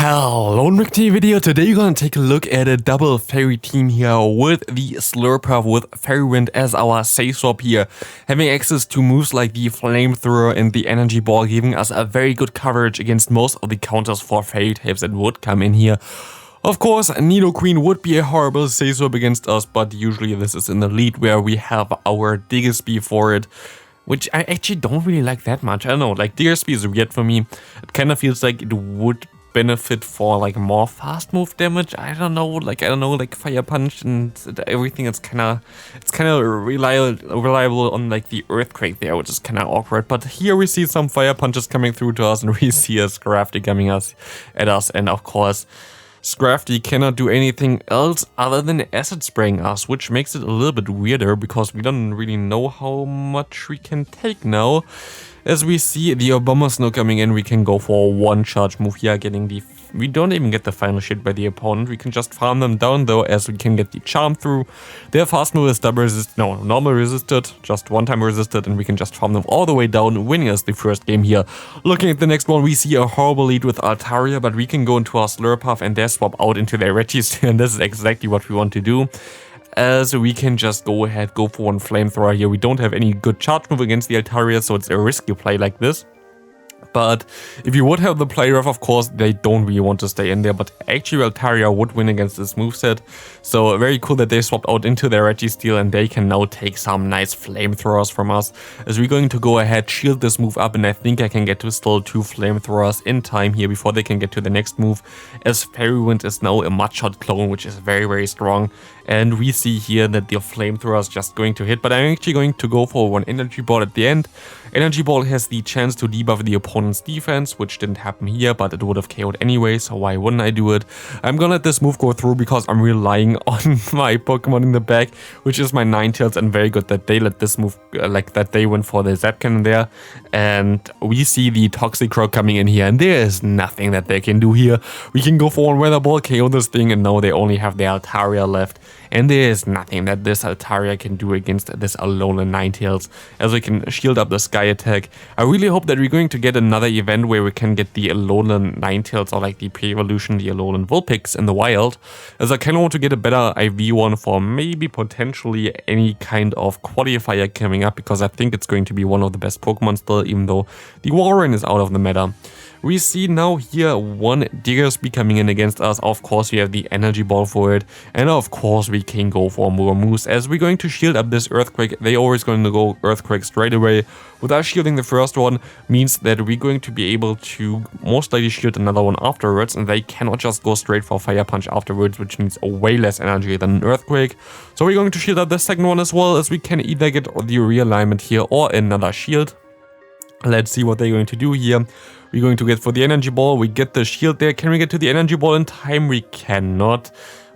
Hello, McT video. Today you're gonna take a look at a double fairy team here with the Slurpuff with Fairy Wind as our safe swap here, having access to moves like the Flamethrower and the Energy Ball, giving us a very good coverage against most of the counters for fairy types that would come in here. Of course, Nidoqueen would be a horrible safe swap against us, but usually this is in the lead where we have our Diggersby for it, which I actually don't really like that much. I don't know, like Diggersby is weird for me. It kind of feels like it would benefit for like more fast move damage. I don't know, like Fire Punch and everything. It's kind of reliable on like the Earthquake there, which is kind of awkward. But here we see some Fire Punches coming through to us, and we see a Scrafty coming at us, and of course Scrafty cannot do anything else other than acid spraying us, which makes it a little bit weirder because we don't really know how much we can take now. As we see the Obama Snow coming in, we can go for a one-charge move here, we don't even get the final shit by the opponent. We can just farm them down though, as we can get the charm through. Their fast move is normal resisted, just one time resisted, and we can just farm them all the way down, winning us the first game here. Looking at the next one, we see a horrible lead with Altaria, but we can go into our Slurpuff and their swap out into their Registeel, and this is exactly what we want to do, as we can just go for one Flamethrower here. We don't have any good charge move against the Altaria, so it's a risky play like this. But if you would have the play rough, of course, they don't really want to stay in there. But actually, Altaria would win against this moveset. So very cool that they swapped out into their Registeel, and they can now take some nice Flamethrowers from us. As we're going to go ahead, shield this move up, and I think I can get to still 2 Flamethrowers in time here before they can get to the next move. As Fairy Wind is now a Mudshot clone, which is very, very strong. And we see here that the Flamethrower is just going to hit, but I'm actually going to go for one Energy Ball at the end. Energy Ball has the chance to debuff the opponent's defense, which didn't happen here, but it would have KO'd anyway, so why wouldn't I do it? I'm gonna let this move go through because I'm relying on my Pokemon in the back, which is my Ninetales, and very good that they let this move, that they went for the Zapcan there. And we see the Toxicroak coming in here, and there is nothing that they can do here. We can go for one Weather Ball, KO this thing, and now they only have the Altaria left. And there is nothing that this Altaria can do against this Alolan Ninetales, as we can shield up the Sky attack. I really hope that we're going to get another event where we can get the Alolan Ninetales, or like the pre-evolution, the Alolan Vulpix in the wild, as I kind of want to get a better IV one for maybe potentially any kind of qualifier coming up, because I think it's going to be one of the best Pokemon still, even though the Warren is out of the meta. We see now here one Diggersby coming in against us. Of course, we have the Energy Ball for it. And of course, we can go for more moves. As we're going to shield up this Earthquake, they always going to go Earthquake straight away. Without shielding the first one means that we're going to be able to most likely shield another one afterwards. And they cannot just go straight for Fire Punch afterwards, which needs way less energy than an Earthquake. So we're going to shield up the second one as well, as we can either get the realignment here or another shield. Let's see what they're going to do here. We're going to get for the Energy Ball, we get the shield there. Can we get to the Energy Ball in time? We cannot.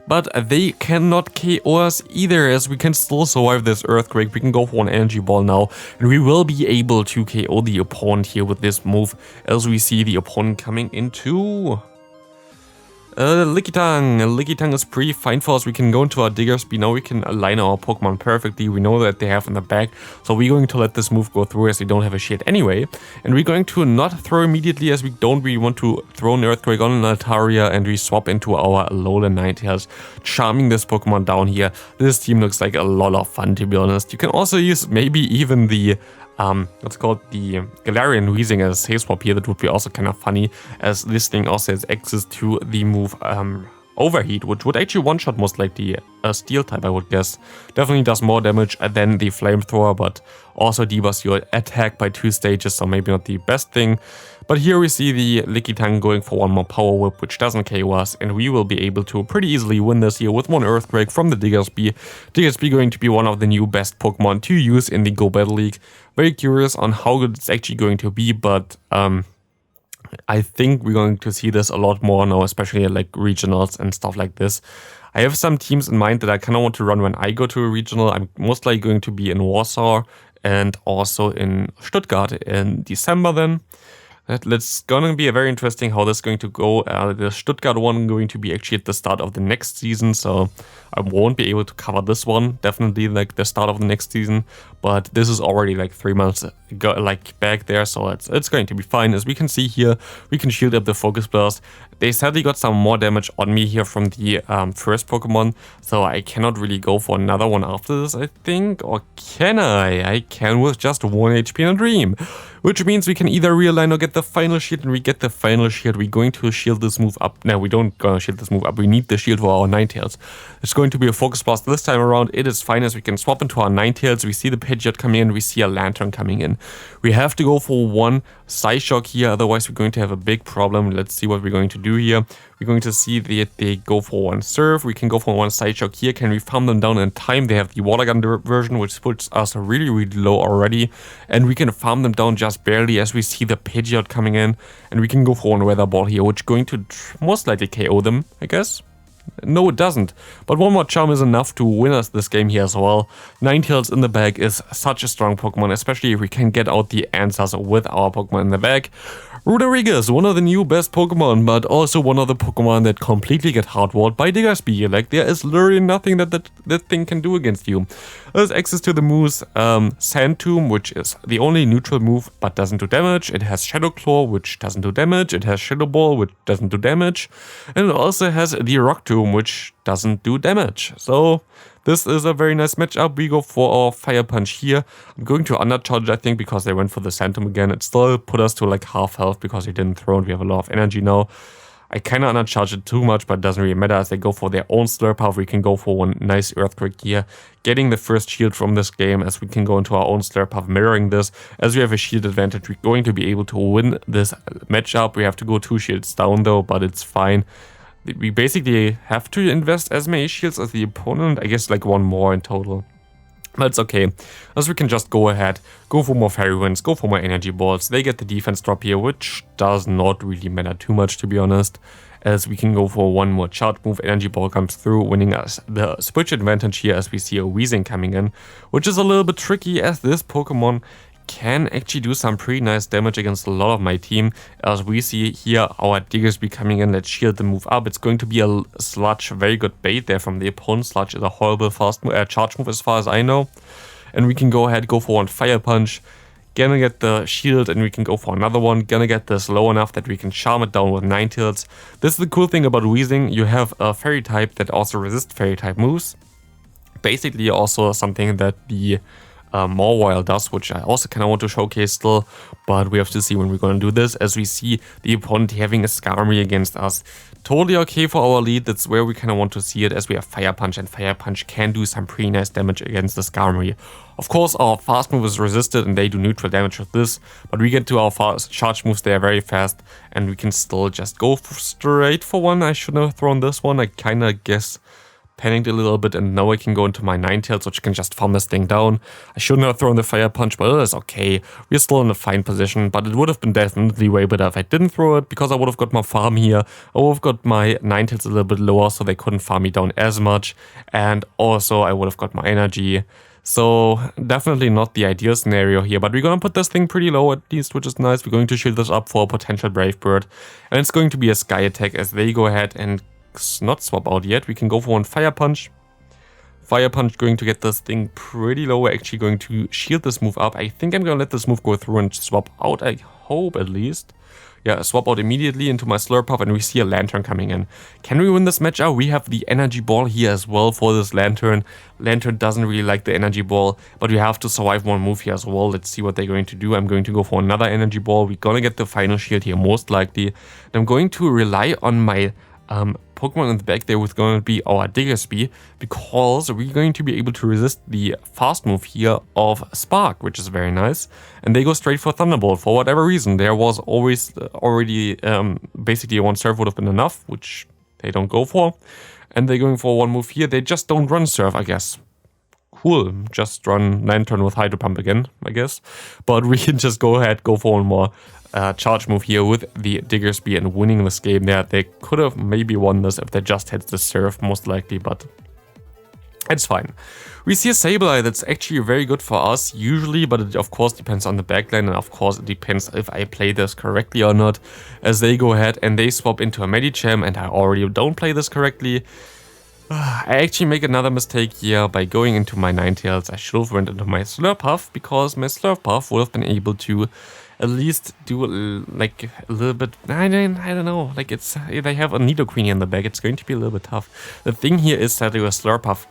But they cannot KO us either, as we can still survive this Earthquake. We can go for an Energy Ball now, and we will be able to KO the opponent here with this move, as we see the opponent coming into Lickitung. Lickitung is pretty fine for us. We can go into our Diggersby. Now we can align our Pokemon perfectly. We know that they have in the back, so we're going to let this move go through, as they don't have a shield anyway. And we're going to not throw immediately, as we don't really want to throw an Earthquake on an Altaria, and we swap into our Alolan Ninetales, charming this Pokemon down here. This team looks like a lot of fun, to be honest. You can also use maybe even the what's called the Galarian Weezing as a safe swap here. That would be also kind of funny, as this thing also has access to the move Overheat, which would actually one-shot most likely a Steel type, I would guess. Definitely does more damage than the Flamethrower, but also debuffs your attack by 2 stages, so maybe not the best thing. But here we see the Lickitung going for one more Power Whip, which doesn't KO us, and we will be able to pretty easily win this here with one Earthquake from the Diggersby. Diggersby going to be one of the new best Pokemon to use in the Go Battle League. Very curious on how good it's actually going to be, but I think we're going to see this a lot more now, especially at like regionals and stuff like this. I have some teams in mind that I kind of want to run when I go to a regional. I'm most likely going to be in Warsaw and also in Stuttgart in December then. It's gonna be a very interesting how this is going to go. The Stuttgart one going to be actually at the start of the next season, so I won't be able to cover this one. Definitely like the start of the next season, but this is already like 3 months back there, so it's going to be fine. As we can see here, we can shield up the Focus Blast, They sadly got some more damage on me here from the first Pokemon, so I cannot really go for another one after this, I think. Or can I? I can with just 1 HP in a Dream. Which means we can either realign or get the final shield, and we get the final shield. We're going to shield this move up. No, we don't gonna shield this move up. We need the shield for our Ninetales. It's going to be a Focus Blast this time around. It is fine as we can swap into our Ninetales. We see the Pidgeot coming in. We see a Lantern coming in. We have to go for one Psyshock here. Otherwise, we're going to have a big problem. Let's see what we're going to do here. We're going to see that they go for one Surf. We can go for one Psyshock here. Can we farm them down in time? They have the Water Gun version, which puts us really, really low already. And we can farm them down just barely as we see the Pidgeot coming in. And we can go for one Weather Ball here, which is going to most likely KO them, I guess. No, it doesn't. But one more Charm is enough to win us this game here as well. Ninetales in the bag is such a strong Pokemon, especially if we can get out the answers with our Pokemon in the bag. Rodriguez, one of the new best Pokemon, but also one of the Pokemon that completely get hardwalled by Diggersby. Like, there is literally nothing that thing can do against you. There's access to the moves Sand Tomb, which is the only neutral move but doesn't do damage. It has Shadow Claw, which doesn't do damage. It has Shadow Ball, which doesn't do damage. And it also has the Rock Tomb, which doesn't do damage. So this is a very nice matchup. We go for our Fire Punch here. I'm going to undercharge, I think, because they went for the Sand Tomb again. It still put us to like half health because we didn't throw and we have a lot of energy now. I kind of undercharge it too much, but it doesn't really matter as they go for their own Slurpuff. We can go for one nice Earthquake here, getting the first shield from this game as we can go into our own Slurpuff, mirroring this. As we have a shield advantage, we're going to be able to win this matchup. We have to go 2 shields down though, but it's fine. We basically have to invest as many shields as the opponent, I guess like 1 more in total. But it's okay, as we can just go ahead, go for more Fairy Winds, go for more Energy Balls. They get the defense drop here, which does not really matter too much, to be honest, as we can go for one more charge move. Energy Ball comes through, winning us the switch advantage here as we see a Weezing coming in, which is a little bit tricky as this Pokemon can actually do some pretty nice damage against a lot of my team. As we see here, our Diggersby coming in. Let's shield the move up. It's going to be a Sludge, very good bait there from the opponent. Sludge is a horrible charge move as far as I know. And we can go ahead, go for one Fire Punch. Gonna get the shield and we can go for another one. Gonna get this low enough that we can charm it down with Ninetales. This is the cool thing about Weezing. You have a Fairy type that also resists Fairy type moves. Basically also something that the Mawile does, which I also kind of want to showcase still, but we have to see when we're going to do this, as we see the opponent having a Skarmory against us. Totally okay for our lead. That's where we kind of want to see it, as we have Fire Punch, and Fire Punch can do some pretty nice damage against the Skarmory. Of course, our fast move is resisted and they do neutral damage with this, but we get to our fast charge moves, they are very fast, and we can still just go straight for one. I shouldn't have thrown this one. I kind of guess panicked a little bit, and now I can go into my Ninetales, which can just farm this thing down. I shouldn't have thrown the Fire Punch, but it is okay. We're still in a fine position, but it would have been definitely way better if I didn't throw it, because I would have got my farm here. I would have got my Ninetales a little bit lower, so they couldn't farm me down as much, and also I would have got my energy. So definitely not the ideal scenario here, but we're gonna put this thing pretty low at least, which is nice. We're going to shield this up for a potential Brave Bird, and it's going to be a Sky Attack as they go ahead and not swap out yet. We can go for one Fire Punch. Fire Punch going to get this thing pretty low. We're actually going to shield this move up. I think I'm gonna let this move go through and swap out, I hope at least. Yeah, swap out immediately into my Slurpuff, and we see a Lantern coming in. Can we win this matchup? We have the Energy Ball here as well for this Lantern. Lantern doesn't really like the Energy Ball, but we have to survive one move here as well. Let's see what they're going to do. I'm going to go for another Energy Ball. We're gonna get the final shield here most likely. And I'm going to rely on my Pokemon in the back there with going to be our Diggersby, because we're going to be able to resist the fast move here of Spark, which is very nice. And they go straight for Thunderbolt for whatever reason. There was always already basically one Surf would have been enough, which they don't go for. And they're going for one move here. They just don't run Surf, I guess. Cool, just run Lantern with Hydro Pump again, I guess. But we can just go ahead, go for one more charge move here with the Diggersby and winning this game there. They could have maybe won this if they just had the Surf, most likely, but it's fine. We see a Sableye that's actually very good for us usually, but it of course depends on the backline, and of course it depends if I play this correctly or not, as they go ahead and they swap into a Medicham, and I already don't play this correctly. I actually make another mistake here by going into my Ninetales. I should have went into my Slurpuff, because my Slurpuff would have been able to at least do like a little bit. I don't know. Like it's they have a Nidoqueen in the back. It's going to be a little bit tough. The thing here is that with Slurpuff,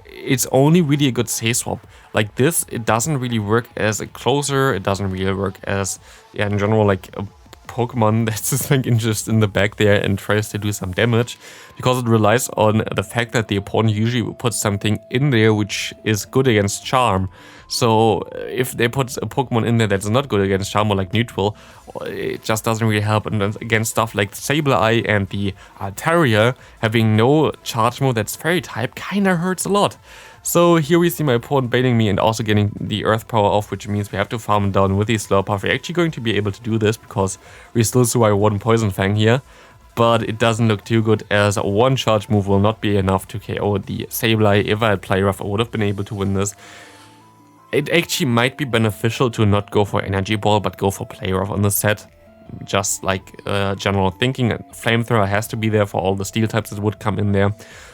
it's only really a good say swap. Like this, it doesn't really work as a closer. It doesn't really work as in general like a Pokemon that's just like just in the back there and tries to do some damage, because it relies on the fact that the opponent usually puts something in there which is good against Charm. So if they put a Pokemon in there that's not good against Charm or like neutral, it just doesn't really help. And then against stuff like Sableye and the Altaria, having no charge move that's fairy type kinda hurts a lot. So here we see my opponent baiting me and also getting the Earth Power off, which means we have to farm down with the Slurpuff. We're actually going to be able to do this because we still survive one Poison Fang here. But it doesn't look too good, as one charge move will not be enough to KO the Sableye. If I had Play Rough, I would have been able to win this. It actually might be beneficial to not go for Energy Ball, but go for Play Rough on the set. Just like general thinking, Flamethrower has to be there for all the steel types that would come in there.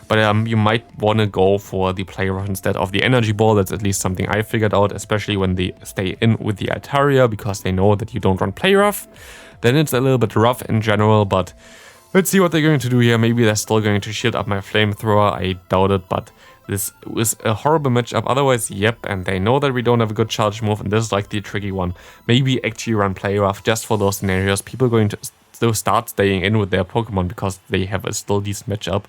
But you might want to go for the Play Rough instead of the Energy Ball. That's at least something I figured out, especially when they stay in with the Altaria, because they know that you don't run Play Rough. Then it's a little bit rough in general, but let's see what they're going to do here. Maybe they're still going to shield up my Flamethrower. I doubt it, but this was a horrible matchup. Otherwise, yep, and they know that we don't have a good charge move, and this is like the tricky one. Maybe actually run Play Rough just for those scenarios. People are going to still start staying in with their Pokemon because they have a still decent matchup.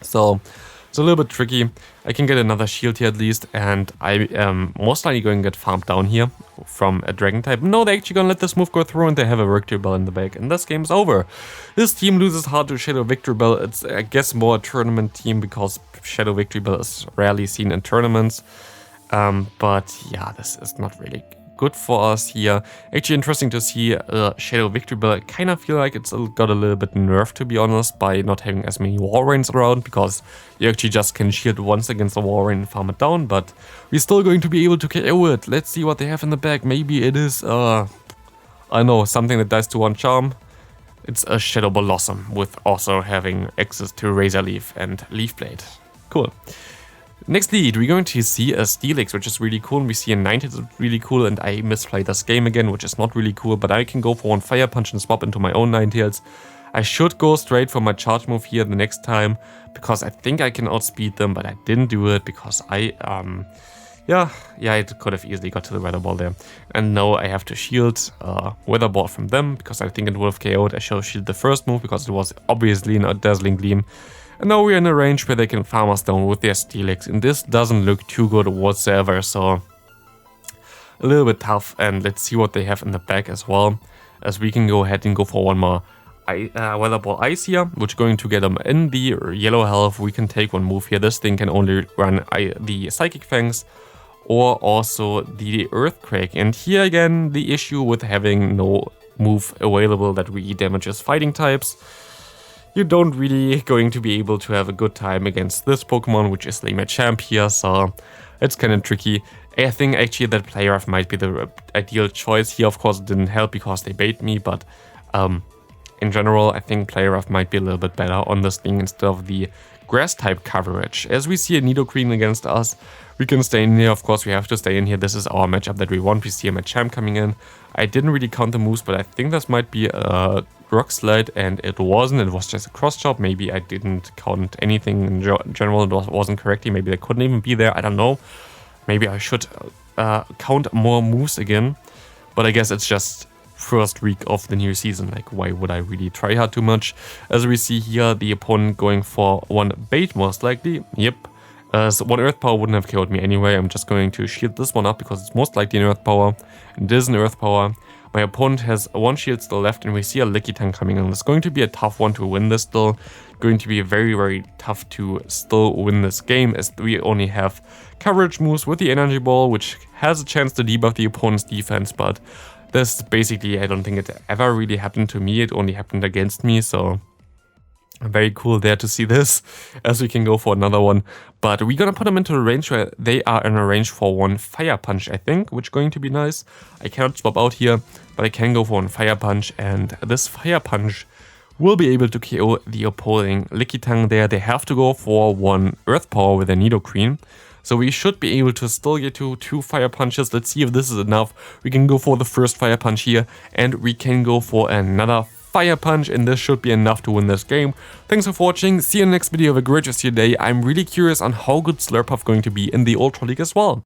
So it's a little bit tricky. I can get another shield here at least, and I am most likely going to get farmed down here from a Dragon type. No, they're actually going to let this move go through, and they have a Victory Bell in the back, and this game's over. This team loses hard to Shadow Victory Bell. It's, I guess, more a tournament team because Shadow Victory Bell is rarely seen in tournaments. But yeah, this is not really good for us here. Actually interesting to see Shadow Victory Bell. I kind of feel like it's got a little bit nerfed, to be honest, by not having as many Walreins around, because you actually just can shield once against a Walrein and farm it down, but we're still going to be able to KO it. Let's see what they have in the back. Maybe it is, I don't know, something that dies to one charm. It's a Shadow Blossom with also having access to Razor Leaf and Leaf Blade. Cool. Next lead, we're going to see a Steelix, which is really cool, and we see a Ninetales, which is really cool, and I misplayed this game again, which is not really cool, but I can go for one Fire Punch and swap into my own Ninetales. I should go straight for my charge move here the next time, because I think I can outspeed them, but I didn't do it, because I, yeah, it could have easily got to the Weather Ball there. And now I have to shield Weather Ball from them, because I think it would have KO'd. I shall shield the first move, because it was obviously not Dazzling Gleam. And now we're in a range where they can farm us down with their Steelix, and this doesn't look too good whatsoever, so a little bit tough. And let's see what they have in the back as well, as we can go ahead and go for one more Weather Ball Ice here, which is going to get them in the yellow health. We can take one move here. This thing can only run the Psychic Fangs or also the Earthquake, and here again the issue with having no move available that really damages fighting types. You're don't really going to be able to have a good time against this Pokemon, which is my champ here, so it's kind of tricky. I think actually that Play Rough might be the ideal choice here. Of course, it didn't help because they bait me, but in general, I think Play Rough might be a little bit better on this thing instead of the Grass type coverage. As we see a Nidoqueen against us, we can stay in here. Of course, we have to stay in here. This is our matchup that we want. We see a Machamp coming in. I didn't really count the moves, but I think this might be a Rock Slide, and it wasn't. It was just a cross chop. Maybe I didn't count anything in general. It wasn't correctly. Maybe they couldn't even be there. I don't know. Maybe I should count more moves again. But I guess it's just first week of the new season. Like, why would I really try hard too much? As we see here, the opponent going for one bait, most likely. Yep. So one Earth Power wouldn't have killed me anyway. I'm just going to shield this one up because it's most likely an Earth Power. And it is an Earth Power. My opponent has one shield still left, and we see a Lickitung coming in. It's going to be a tough one to win this still. Going to be very, very tough to still win this game, as we only have coverage moves with the Energy Ball, which has a chance to debuff the opponent's defense, but this basically, I don't think it ever really happened to me. It only happened against me, so very cool there to see this, as we can go for another one. But we're gonna put them into a range where they are in a range for one Fire Punch, I think, which is going to be nice. I cannot swap out here, but I can go for one Fire Punch, and this Fire Punch will be able to KO the opposing Lickitung there. They have to go for one Earth Power with their Nidoqueen. So we should be able to still get to 2 fire punches. Let's see if this is enough. We can go for the first fire punch here, and we can go for another fire punch, and this should be enough to win this game. Thanks for watching. See you in the next video. Have a great rest of your day. I'm really curious on how good Slurpuff going to be in the Ultra League as well.